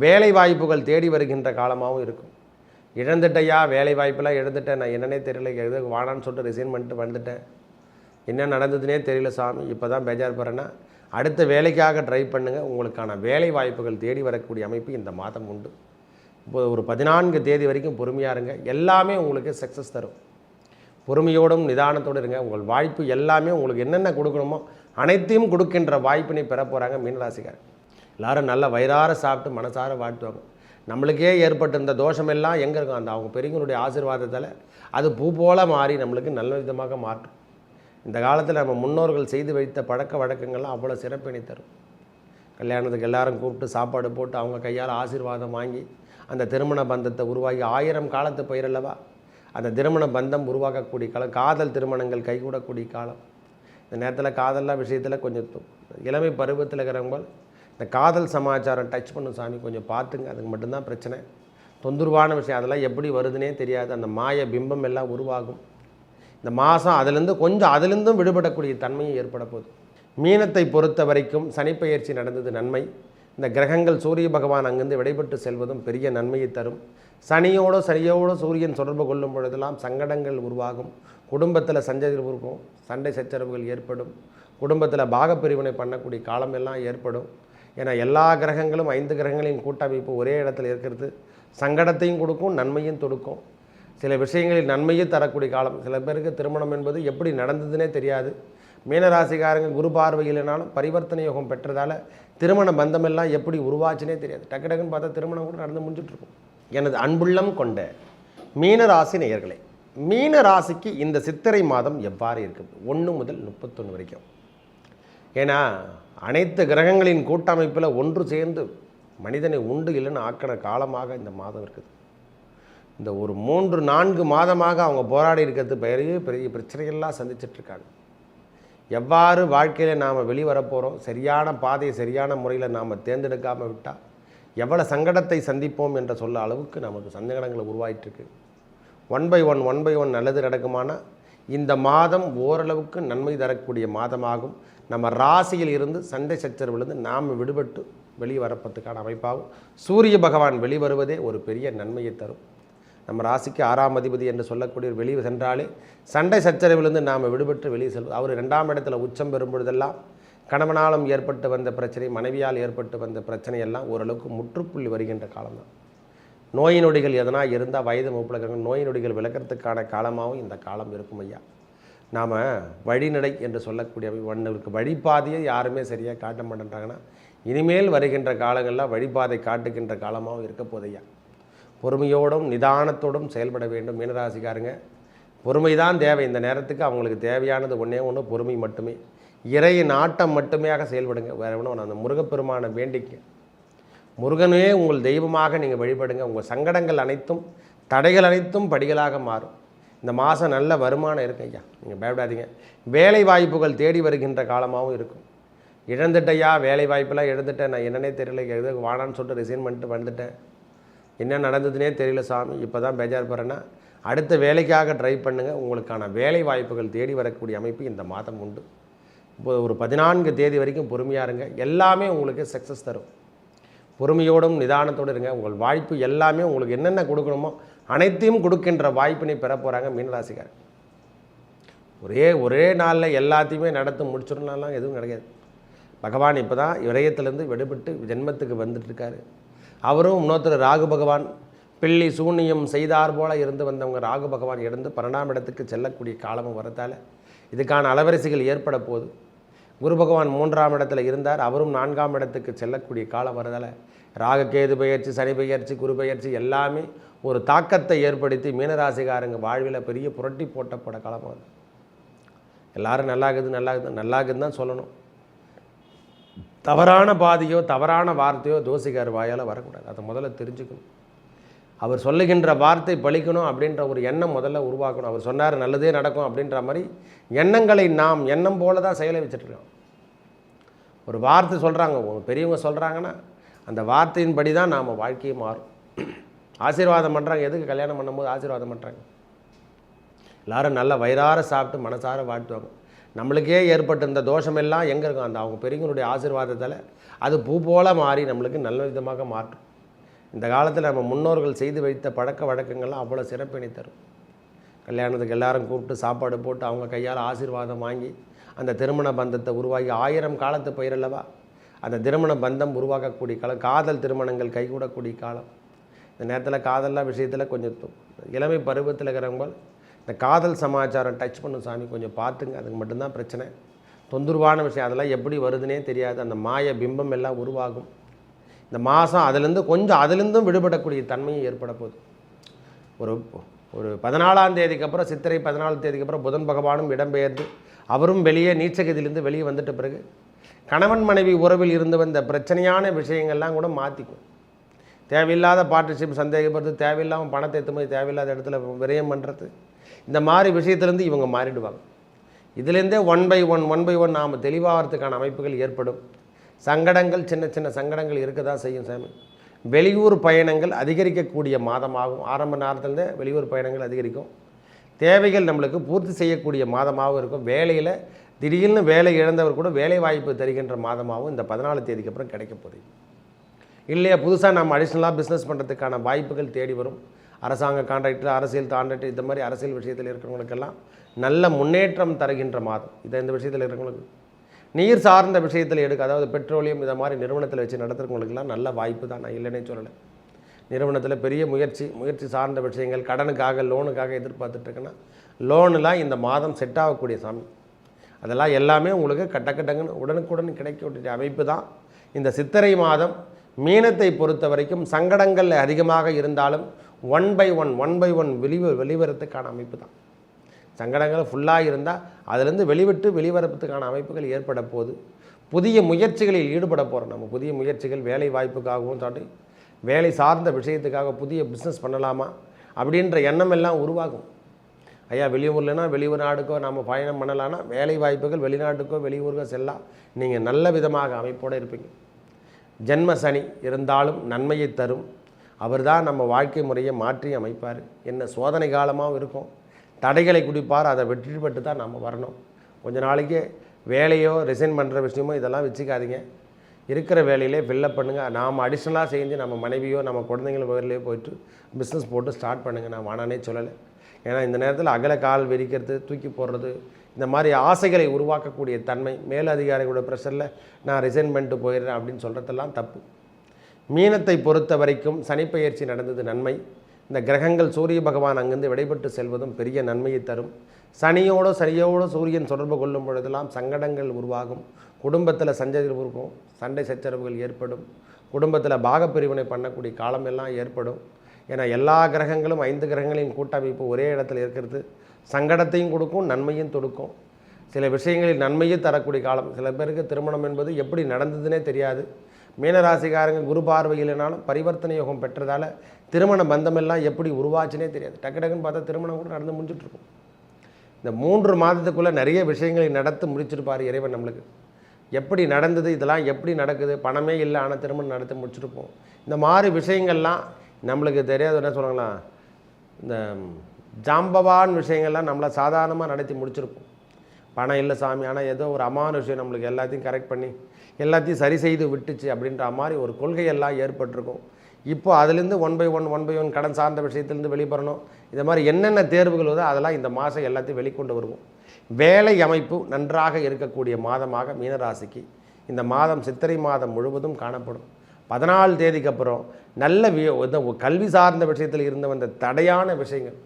வேலை வாய்ப்புகள் தேடி வருகின்ற காலமாகவும் இருக்கும். இழந்துட்டையா வேலை வாய்ப்பெல்லாம் இழந்துட்டேன், நான் என்னன்னே தெரியல, எது வானான்னு சொல்லிட்டு ரிசைன் பண்ணிட்டு வந்துட்டேன், என்ன நடந்ததுன்னே தெரியல சாமி, இப்போ தான் பேஜார் போகிறேன்னா அடுத்த வேலைக்காக ட்ரை பண்ணுங்கள். உங்களுக்கான வேலை வாய்ப்புகள் தேடி வரக்கூடிய அமைப்பு இந்த மாதம் உண்டு. இப்போ ஒரு 14 தேதி வரைக்கும் பொறுமையாக இருங்க, எல்லாமே உங்களுக்கு சக்ஸஸ் தரும். பொறுமையோடும் நிதானத்தோடு இருங்க. உங்கள் வாய்ப்பு எல்லாமே உங்களுக்கு என்னென்ன கொடுக்கணுமோ அனைத்தையும் கொடுக்கின்ற வாய்ப்பினை பெற போகிறாங்க மீனராசிக்காரர். எல்லோரும் நல்ல வயிறார சாப்பிட்டு மனசார வாழ்த்துவாங்க. நம்மளுக்கே ஏற்பட்டிருந்த தோஷமெல்லாம் எங்கே இருக்கும், அந்த அவங்க பெரியவங்களுடைய ஆசீர்வாதத்தால் அது பூ போல மாறி நம்மளுக்கு நல்ல விதமாக மாற்றும். இந்த காலத்தில் நம்ம முன்னோர்கள் செய்து வைத்த பழக்க வழக்கங்கள்லாம் அவ்வளோ சிறப்பினை தரும். கல்யாணத்துக்கு எல்லாரும் கூப்பிட்டு சாப்பாடு போட்டு அவங்க கையால் ஆசீர்வாதம் வாங்கி அந்த திருமண பந்தத்தை உருவாகி 1000 காலத்து பயிரல்லவா அந்த திருமண பந்தம் உருவாக்கக்கூடிய காலம். காதல் திருமணங்கள் கைகூடக்கூடிய காலம். இந்த நேரத்தில் காதல்லாம் விஷயத்தில் கொஞ்சம் இளமை பருவத்தில் இருக்கிறவங்க இந்த காதல் சமாச்சாரம் டச் பண்ணும் சாமி, கொஞ்சம் பார்த்துங்க, அதுக்கு மட்டும்தான் பிரச்சனை. தொந்தரவான விஷயம் அதெல்லாம் எப்படி வருதுன்னே தெரியாது. அந்த மாய பிம்பம் எல்லாம் உருவாகும். இந்த மாதம் அதிலிருந்தும் விடுபடக்கூடிய தன்மையும் ஏற்பட போகுது. மீனத்தை பொறுத்த வரைக்கும் சனிப்பெயர்ச்சி நடந்தது நன்மை. இந்த கிரகங்கள் சூரிய பகவான் அங்கிருந்து விடைபெற்று செல்வதும் பெரிய நன்மையை தரும். சனியோடு சூரியன் தொடர்பு கொள்ளும் பொழுதெல்லாம் சங்கடங்கள் உருவாகும். குடும்பத்தில் சஞ்சரிவு இருக்கும், சண்டை சச்சரவுகள் ஏற்படும். குடும்பத்தில் பாகப்பிரிவினை பண்ணக்கூடிய காலம் எல்லாம் ஏற்படும். ஏன்னா எல்லா கிரகங்களும் 5 கிரகங்களையும் கூட்டமைப்பு ஒரே இடத்துல இருக்கிறது சங்கடத்தையும் கொடுக்கும், நன்மையும் கொடுக்கும். சில விஷயங்களில் நன்மையை தரக்கூடிய காலம். சில பேருக்கு திருமணம் என்பது எப்படி நடந்ததுன்னே தெரியாது. மீனராசிக்காரங்க குரு பார்வையில்னாலும் பரிவர்த்தனை யோகம் பெற்றதால் திருமண பந்தமெல்லாம் எப்படி உருவாச்சுனே தெரியாது. டக்கு டக்குன்னு பார்த்தா திருமணம் கூட நடந்து முடிஞ்சிட்ருக்கும். எனது அன்புள்ளம் கொண்ட மீனராசி நேயர்களே, மீனராசிக்கு இந்த சித்திரை மாதம் எவ்வாறு இருக்குது 1 முதல் 31 வரைக்கும்? ஏன்னா அனைத்து கிரகங்களின் கூட்டமைப்பில் ஒன்று சேர்ந்து மனிதனை உண்டு இல்லைன்னு ஆக்கின காலமாக இந்த மாதம் இருக்குது. இந்த ஒரு 3-4 மாதமாக அவங்க போராடி இருக்கிறது பெரிய பெரிய பிரச்சனைகள்லாம் சந்திச்சிட்ருக்காங்க. எவ்வாறு வாழ்க்கையில் நாம் வெளிவரப்போகிறோம், சரியான பாதையை சரியான முறையில் நாம் தேர்ந்தெடுக்காமல் விட்டால் எவ்வளோ சங்கடத்தை சந்திப்போம் என்ற சொல்ல அளவுக்கு நமக்கு சங்கடங்களை உருவாயிட்டிருக்கு. 1 by 1 நல்லது நடக்குமானால் இந்த மாதம் ஓரளவுக்கு நன்மை தரக்கூடிய மாதமாகும். நம்ம ராசியில் இருந்து சண்டை சச்சரவிலிருந்து நாம் விடுபட்டு வெளியே வரப்பதுக்கான அமைப்பாகும். சூரிய பகவான் வெளிவருவதே ஒரு பெரிய நன்மையை தரும். நம்ம ராசிக்கு 6ஆம் அதிபதி என்று சொல்லக்கூடிய வெளியே சென்றாலே சண்டை சச்சரவிலிருந்து நாம் விடுபட்டு வெளியே செல்வது. அவர் 2ஆம் இடத்துல உச்சம் பெறும் பொழுதெல்லாம் கணவனாலும் ஏற்பட்டு வந்த பிரச்சனை, மனைவியால் ஏற்பட்டு வந்த பிரச்சனை எல்லாம் ஓரளவுக்கு முற்றுப்புள்ளி வருகின்ற காலம்தான். நோய் நொடிகள் எதனா இருந்தால் வயது மூப்பில் நோய் நொடிகள் விளக்கிறதுக்கான காலமாகவும் இந்த காலம் இருக்கும் ஐயா. நாம் வழிநடை என்று சொல்லக்கூடிய ஒன்றுக்கு வழிபாதையை யாருமே சரியாக காட்ட மாட்டேன்றாங்கன்னா இனிமேல் வருகின்ற காலங்களில் வழிபாதை காட்டுகின்ற காலமாகவும் இருக்க போதையா. பொறுமையோடும் நிதானத்தோடும் செயல்பட வேண்டும் மீனராசிக்காரங்க. பொறுமை தான் தேவை. இந்த நேரத்துக்கு அவங்களுக்கு தேவையானது ஒன்று பொறுமை மட்டுமே. இறை நாட்டம் மட்டுமேயாக செயல்படுங்க. வேறு ஒன்றும் அந்த முருகப்பெருமானை வேண்டிக்க, முருகனே உங்கள் தெய்வமாக நீங்கள் வழிபடுங்க. உங்கள் சங்கடங்கள் அனைத்தும் தடைகள் அனைத்தும் படிகளாக மாறும். இந்த மாதம் நல்ல வருமானம் இருக்கு ஐயா, நீங்கள் பயப்படாதீங்க. வேலை வாய்ப்புகள் தேடி வருகின்ற காலமாகவும் இருக்கும். இழந்துட்டையா வேலை வாய்ப்பெல்லாம் இழந்துட்டேன், நான் என்னன்னே தெரியல, எது வானான்னு சொல்லிட்டு ரிசைன் பண்ணிட்டு வந்துட்டேன், என்ன நடந்ததுன்னே தெரியல சாமி, இப்போ தான் பேஜார் போகிறேன்னா அடுத்த வேலைக்காக ட்ரை பண்ணுங்கள். உங்களுக்கான வேலை வாய்ப்புகள் தேடி வரக்கூடிய அமைப்பு இந்த மாதம் உண்டு. இப்போ ஒரு 14 தேதி வரைக்கும் பொறுமையாக இருங்க, எல்லாமே உங்களுக்கு சக்ஸஸ் தரும். பொறுமையோடும் நிதானத்தோடு இருங்க. உங்கள் வாய்ப்பு எல்லாமே உங்களுக்கு என்னென்ன கொடுக்கணுமோ அனைத்தையும் கொடுக்கின்ற வாய்ப்பினை பெற போகிறாங்க மீனராசிக்காரர். ஒரே நாளில் எல்லாத்தையுமே நடத்து முடிச்சிடலாம் எதுவும் கிடையாது. பகவான் இப்போ தான் விரயத்திலேருந்து விடுபட்டு ஜென்மத்துக்கு வந்துட்டுருக்காரு. அவரும் இன்னொருத்தர் ராகு பகவான் பில்லி சூன்யம் செய்தார் போல இருந்து வந்தவங்க ராகு பகவான் இருந்து 12ஆம் இடத்துக்கு செல்லக்கூடிய காலமும் வரத்தால் இதுக்கான அலவரிசைகள் ஏற்பட போகுது. குரு பகவான் 3ஆம் இடத்துல இருந்தார், அவரும் 4ஆம் இடத்துக்கு செல்லக்கூடிய காலம் வரதால் ராககேது பெயர்ச்சி, சனி பெயர்ச்சி, குரு பெயர்ச்சி எல்லாமே ஒரு தாக்கத்தை ஏற்படுத்தி மீனராசிக்காரங்க வாழ்வில் பெரிய புரட்டி போட்டப்பட காலமாக வருது. எல்லோரும் நல்லாகுதுன்னு தான் சொல்லணும். தவறான பாதையோ தவறான வார்த்தையோ தோசிகார் வாயால் வரக்கூடாது. அதை முதல்ல தெரிஞ்சுக்கணும். அவர் சொல்லுகின்ற வார்த்தை பலிக்கணும் அப்படின்ற ஒரு எண்ணம் முதல்ல உருவாக்கணும். அவர் சொன்னார் நல்லதே நடக்கும் அப்படின்ற மாதிரி எண்ணங்களை நாம் எண்ணம் போல தான் செயலை வச்சுட்ருக்கோம். ஒரு வார்த்தை சொல்கிறாங்க, பெரியவங்க சொல்கிறாங்கன்னா அந்த வார்த்தையின்படி தான் நாம் வாழ்க்கையை மாறும். ஆசீர்வாதம் பண்ணுறாங்க, எதுக்கு கல்யாணம் பண்ணும்போது ஆசீர்வாதம் பண்ணுறாங்க? எல்லோரும் நல்ல வயிறார சாப்பிட்டு மனசார வாழ்த்துவாங்க. நம்மளுக்கே ஏற்பட்டிருந்த தோஷமெல்லாம் எங்கே இருக்கும், அந்த அவங்க பெரியவங்களுடைய ஆசீர்வாதத்தால் அது பூ போல மாறி நம்மளுக்கு நல்ல விதமாக மாற்றும். இந்த காலத்தில் நம்ம முன்னோர்கள் செய்து வைத்த பழக்க வழக்கங்கள்லாம் அவ்வளோ சிறப்பினை தரும். கல்யாணத்துக்கு எல்லாரும் கூப்பிட்டு சாப்பாடு போட்டு அவங்க கையால் ஆசீர்வாதம் வாங்கி அந்த திருமண பந்தத்தை உருவாகி 1000 காலத்து பயிரல்லவா அந்த திருமண பந்தம் உருவாக்கக்கூடிய காலம். காதல் திருமணங்கள் கைகூடக்கூடிய காலம். இந்த நேரத்தில் காதல்லாம் விஷயத்தில் கொஞ்சம் இளமை பருவத்தில் இருக்கிறவங்க இந்த காதல் சமாச்சாரம் டச் பண்ணும் சாமி, கொஞ்சம் பார்த்துங்க. அதுக்கு மட்டும்தான் பிரச்சனை. தொந்தரவான விஷயம் அதெல்லாம் எப்படி வருதுன்னே தெரியாது. அந்த மாய பிம்பம் எல்லாம் உருவாகும். இந்த மாதம் அதிலிருந்தும் விடுபடக்கூடிய தன்மையும் ஏற்பட போகுது. ஒரு 14ஆம் தேதிக்கு அப்புறம், சித்திரை 14ஆம் தேதிக்கு அப்புறம் புதன் பகவானும் இடம்பெயர்ந்து அவரும் வெளியே நீச்சகதியிலிருந்து வெளியே வந்துட்ட பிறகு கணவன் மனைவி உறவில் இருந்து வந்த பிரச்சனையான விஷயங்கள்லாம் கூட மாற்றிக்கும். தேவையில்லாத பார்ட்னர்ஷிப் சந்தேகப்படுறது, தேவையில்லாமல் பணத்தை எடுத்து போய் தேவையில்லாத இடத்துல விரயம் பண்ணுறது, இந்த மாதிரி விஷயத்துலேருந்து இவங்க மாறிடுவாங்க. இதுலேருந்தே ஒன் பை ஒன் நாம் தெளிவாகிறதுக்கான அமைப்புகள் ஏற்படும். சங்கடங்கள், சின்ன சின்ன சங்கடங்கள் இருக்க தான் செய்யும் சாமி. வெளியூர் பயணங்கள் அதிகரிக்கக்கூடிய மாதமாகும். ஆரம்ப நேரத்துலேருந்தே வெளியூர் பயணங்கள் அதிகரிக்கும். தேவைகள் நம்மளுக்கு பூர்த்தி செய்யக்கூடிய மாதமாகவும் இருக்கும். வேலையில் திடீர்னு வேலை இழந்தவர் கூட வேலை வாய்ப்பு தருகின்ற மாதமாகவும் இந்த 14 தேதிக்கு அப்புறம் கிடைக்க போகுது. இல்லையா புதுசாக நம்ம அடிஷ்னலாக பிஸ்னஸ் பண்ணுறதுக்கான வாய்ப்புகள் தேடி வரும். அரசாங்க கான்ட்ராக்டர், அரசியல் கான்ட்ராக்டர், இந்த மாதிரி அரசியல் விஷயத்தில் இருக்கிறவங்களுக்கெல்லாம் நல்ல முன்னேற்றம் தருகின்ற மாதம். இந்த விஷயத்தில் இருக்கிறவங்களுக்கு நீர் சார்ந்த விஷயத்தில் அதாவது பெட்ரோலியம் இதை மாதிரி நிறுவனத்தில் வச்சு நடத்துகிறவங்களுக்கெல்லாம் நல்ல வாய்ப்பு தான், நான் இல்லைன்னே சொல்லலை. நிறுவனத்தில் பெரிய முயற்சி சார்ந்த விஷயங்கள், கடனுக்காக லோனுக்காக எதிர்பார்த்துட்ருக்குன்னா லோனெலாம் இந்த மாதம் செட் ஆகக்கூடிய சாமி. அதெல்லாம் எல்லாமே உங்களுக்கு கட்டங்கன்னு உடனுக்குடன் கிடைக்கக்கூடிய அமைப்பு தான் இந்த சித்திரை மாதம். மீனத்தை பொறுத்த வரைக்கும் சங்கடங்கள் அதிகமாக இருந்தாலும் ஒன் பை ஒன் வெளிவரத்துக்கான அமைப்பு தான். சங்கடங்கள் ஃபுல்லாக இருந்தால் அதிலேருந்து வெளிவரத்துக்கான அமைப்புகள் ஏற்பட போது புதிய முயற்சிகளில் ஈடுபட போகிறோம். நம்ம புதிய முயற்சிகள் வேலை வாய்ப்புக்காகவும் தாண்டி வேலை சார்ந்த விஷயத்துக்காக புதிய பிஸ்னஸ் பண்ணலாமா அப்படின்ற எண்ணம் எல்லாம் உருவாகும். ஐயா வெளியூர்லனா வெளியூர் நாடுக்கோ நம்ம பயணம் பண்ணலான்னா வேலை வாய்ப்புகள் வெளிநாட்டுக்கோ வெளியூருக்கோ செல்லாம் நீங்கள் நல்ல விதமாக அமைப்போடு இருப்பீங்க. ஜென்ம சனி இருந்தாலும் நன்மையை தரும். அவர் தான் நம்ம வாழ்க்கை முறையை மாற்றி அமைப்பார். என்ன சோதனை காலமாகவும் இருக்கும். தடைகளை குடிப்பார். அதை வெற்றி பெற்று தான் நம்ம வரணும். கொஞ்ச நாளைக்கு வேலையோ ரிசைன் பண்ணுற விஷயமோ இதெல்லாம் வச்சுக்காதீங்க. இருக்கிற வேலையிலே ஃபில்லப் பண்ணுங்கள். நாம் அடிஷ்னலாக செஞ்சு நம்ம மனைவியோ நம்ம குழந்தைங்கள வேலையிலே போயிட்டு பிஸ்னஸ் போட்டு ஸ்டார்ட் பண்ணுங்கள். நான் வானானே சொல்லலை. ஏன்னா இந்த நேரத்தில் அகல கால் விரிக்கிறது, தூக்கி போடுறது, இந்த மாதிரி ஆசைகளை உருவாக்கக்கூடிய தன்மை, மேலதிகாரிகளோட ப்ரெஷரில் நான் ரிசைன் பண்ணிட்டு போயிடுறேன் அப்படின்னு சொல்கிறதெல்லாம் தப்பு. மீனத்தை பொறுத்த வரைக்கும் சனிப்பெயர்ச்சி நடந்தது நன்மை. இந்த கிரகங்கள் சூரிய பகவான் அங்கிருந்து விடைபெற்று செல்வதும் பெரிய நன்மையை தரும். சனியோடு சூரியன் தொடர்பு கொள்ளும் பொழுதெல்லாம் சங்கடங்கள் உருவாகும். குடும்பத்தில் சஞ்சரிவு இருக்கும், சண்டை சச்சரவுகள் ஏற்படும். குடும்பத்தில் பாகப்பிரிவினை பண்ணக்கூடிய காலம் எல்லாம் ஏற்படும். ஏன்னா எல்லா கிரகங்களும் 5 கிரகங்களையும் கூட்டமைப்பு ஒரே இடத்துல இருக்கிறது சங்கடத்தையும் கொடுக்கும், நன்மையும் கொடுக்கும். சில விஷயங்களில் நன்மையும் தரக்கூடிய காலம். சில பேருக்கு திருமணம் என்பது எப்படி நடந்ததுன்னே தெரியாது. மீனராசிக்காரங்க குரு பார்வையில்னாலும் பரிவர்த்தனை யோகம் பெற்றதால் திருமண பந்தமெல்லாம் எப்படி உருவாச்சுனே தெரியாது. டக்குன்னு பார்த்தா திருமணம் கூட நடந்து முடிஞ்சிட்ருக்கும். இந்த 3 மாதத்துக்குள்ளே நிறைய விஷயங்களை நடத்தி முடிச்சிருப்பார் இறைவன். நம்மளுக்கு எப்படி நடந்தது, இதெல்லாம் எப்படி நடக்குது, பணமே இல்லை ஆனால் திருமணம் நடத்தி முடிச்சிருப்போம். இந்த மாதிரி விஷயங்கள்லாம் நம்மளுக்கு தெரியாது. என்ன சொல்லுங்களா, இந்த ஜாம்பவான் விஷயங்கள்லாம் நம்மளை சாதாரணமாக நடத்தி முடிச்சிருப்போம். பணம் இல்லை சாமி, ஆனால் ஏதோ ஒரு அமான விஷயம் நம்மளுக்கு எல்லாத்தையும் கரெக்ட் பண்ணி எல்லாத்தையும் சரி செய்து விட்டுச்சு அப்படின்ற மாதிரி ஒரு கொள்கையெல்லாம் ஏற்பட்டிருக்கும். இப்போ அதுலேருந்து ஒன் பை ஒன் கடன் சார்ந்த விஷயத்துலேருந்து வெளிப்படணும். இந்த மாதிரி என்னென்ன தேர்வுகள் வருதோ அதெல்லாம் இந்த மாதம் எல்லாத்தையும் வெளிக்கொண்டு வருவோம். வேலை அமைப்பு நன்றாக இருக்கக்கூடிய மாதமாக மீனராசிக்கு இந்த மாதம் சித்திரை மாதம் முழுவதும் காணப்படும். 14 தேதிக்கு அப்புறம் நல்ல கல்வி சார்ந்த விஷயத்தில் இருந்து வந்த தடையான விஷயங்கள்,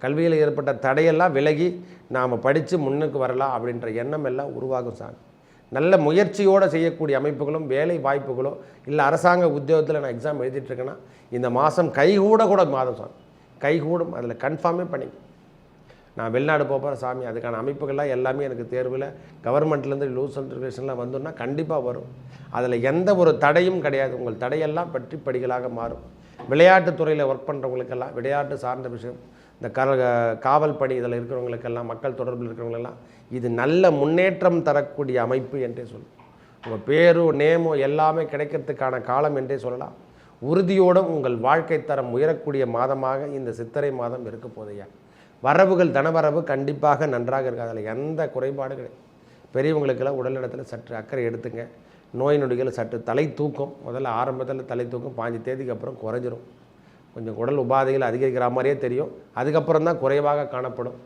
கல்வியில் ஏற்பட்ட தடையெல்லாம் விலகி நாம் படித்து முன்னுக்கு வரலாம் அப்படின்ற எண்ணம் எல்லாம் உருவாகும் சாமி. நல்ல முயற்சியோடு செய்யக்கூடிய அமைப்புகளும் வேலை வாய்ப்புகளோ இல்லை அரசாங்க உத்தியோகத்தில் நான் எக்ஸாம் எழுதிட்டுருக்கேன்னா இந்த மாதம் கைகூட மாதம் சாமி, கைகூடும். அதில் கன்ஃபார்மே பண்ணி நான் வெளிநாடு போகிறேன் சாமி, அதுக்கான அமைப்புகள்லாம் எல்லாமே எனக்கு தேர்வில் கவர்மெண்ட்லேருந்து லூஸ் நோட்டிஃபிகேஷன்லாம் வந்தோன்னா கண்டிப்பாக வரும். அதில் எந்த ஒரு தடையும் கிடையாது. உங்கள் தடையெல்லாம் பற்றி படிகளாக மாறும். விளையாட்டுத்துறையில் ஒர்க் பண்ணுறவங்களுக்கெல்லாம் விளையாட்டு சார்ந்த விஷயம், இந்த காவல் பணி இதில் இருக்கிறவங்களுக்கெல்லாம், மக்கள் தொடர்பில் இருக்கிறவங்களெல்லாம் இது நல்ல முன்னேற்றம் தரக்கூடிய அமைப்பு என்றே சொல்லும். உங்கள் பேரோ நேமோ எல்லாமே கிடைக்கிறதுக்கான காலம் என்றே சொல்லலாம். உறுதியோடும் உங்கள் வாழ்க்கை தரம் உயரக்கூடிய மாதமாக இந்த சித்திரை மாதம் இருக்க போதையா. வரவுகள் தனவரவு கண்டிப்பாக நன்றாக இருக்குது. அதில் எந்த குறைபாடு கிடையாது. பெரியவங்களுக்கெல்லாம் உடல்நலத்தில் சற்று அக்கறை எடுத்துங்க. நோய் நொடிகள் சற்று தலை தூக்கம், முதல்ல ஆரம்பத்தில் தலை தூக்கம் 5 தேதிக்கு அப்புறம் குறைஞ்சிரும். கொஞ்சம் உடல் உபாதைகள் அதிகரிக்கிற மாதிரியே தெரியும், அதுக்கப்புறம் தான் குறைவாக காணப்படும்.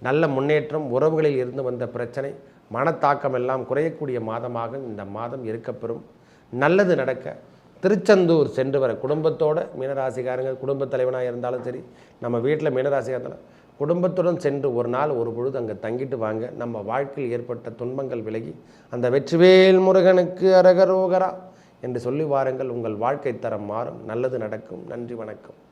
நல்ல முன்னேற்றம், உறவுகளில் இருந்து வந்த பிரச்சனை, மனத்தாக்கம் எல்லாம் குறையக்கூடிய மாதமாக இந்த மாதம் இருக்கப்பெறும். நல்லது நடக்க திருச்செந்தூர் சென்று வர குடும்பத்தோட மீனராசிக்காரங்க, குடும்பத் தலைவனாக இருந்தாலும் சரி, நம்ம வீட்டில் மீனராசியாக இருந்தாலும் குடும்பத்துடன் சென்று ஒரு நாள் ஒரு பொழுது அங்கே தங்கிட்டு வாங்க. நம்ம வாழ்க்கையில் ஏற்பட்ட துன்பங்கள் விலகி அந்த வெற்றிவேல் முருகனுக்கு அரகரோகரா என்று சொல்லி வாருங்கள். உங்கள் வாழ்க்கை தரம் மாறும், நல்லது நடக்கும். நன்றி, வணக்கம்.